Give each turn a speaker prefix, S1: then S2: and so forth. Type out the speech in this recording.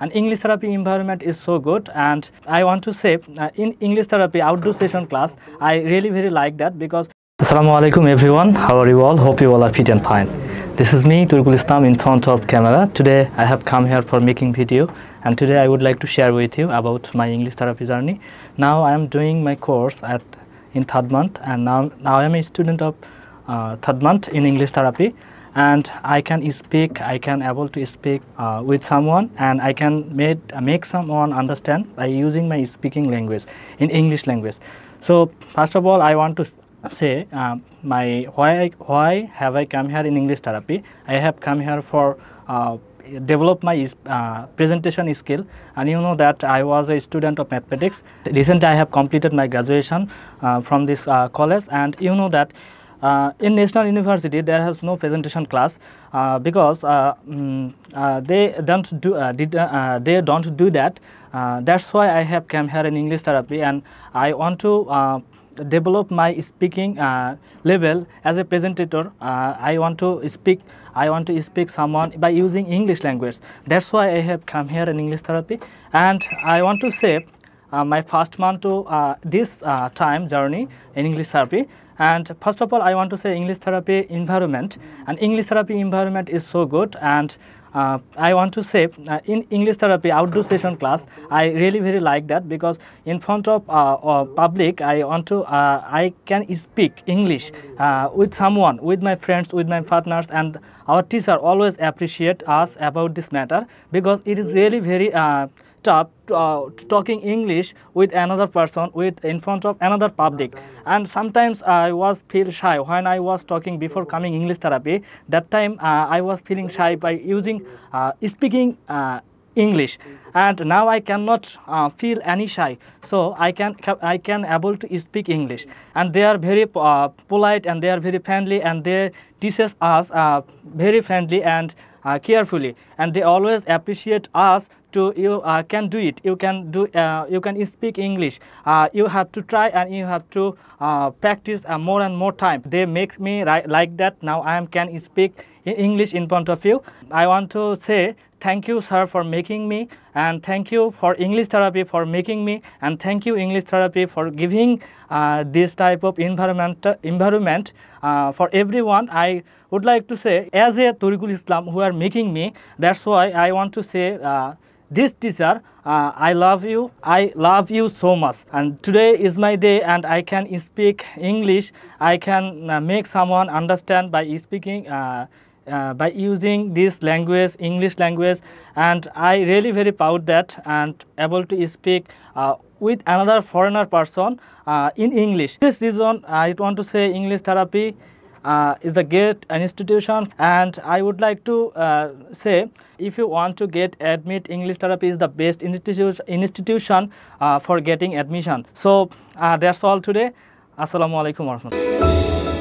S1: And English therapy environment is so good, and I want to say in English therapy outdoor session class, I really very like that because Assalamualaikum everyone, how are you all? Hope you all are fit and fine. This is me, Turkul Islam, in front of camera. Today I have come here for making video, and today I would like to share with you about my English therapy journey. Now I am doing my course in third month, and now I am a student of third month in English therapy. And I can able to speak with someone, and I can make someone understand by using my speaking language in English language. So first of all, I want to say why have I come here in English therapy. I have come here for develop my presentation skill, and you know that I was a student of mathematics. Recently I have completed my graduation from this college, and you know that in National University there has no presentation class because they don't do that. That's why I have come here in English therapy, and I want to develop my speaking level as a presenter. I want to speak someone by using English language. That's why I have come here in English therapy, and I want to say my first month to this time journey in English therapy. And first of all, I want to say English therapy environment, and English therapy environment is so good. And I want to say in English therapy outdoor session class, I really very like that because in front of public, I can speak English with someone, with my friends, with my partners, and our teacher always appreciate us about this matter because it is really very tough talking English with another person, in front of another public. And sometimes I was feel shy when I was talking before coming English therapy. That time I was feeling shy by using speaking English, and now I cannot feel any shy, so I can able to speak English. And they are very polite, and they are very friendly, and they teaches us very friendly and carefully, and they always appreciate us to you can do it, you can speak English, you have to try, and you have to practice more and more time. They make me like that. Now I can speak in English in front of you. I want to say thank you, sir, for making me, and thank you for English therapy for making me, and thank you English therapy for giving this type of environment for everyone. I would like to say, as a Turkul Islam who are making me, that's why I want to say this teacher, I love you so much. And today is my day, and I can speak English. I can make someone understand by speaking by using this language, English language, and I really very proud that and able to speak with another foreigner person in English. This reason I want to say English therapy is a great institution, and I would like to say, if you want to get admit, English therapy is the best institution for getting admission. So that's all today. Assalamualaikum warahmatullahi.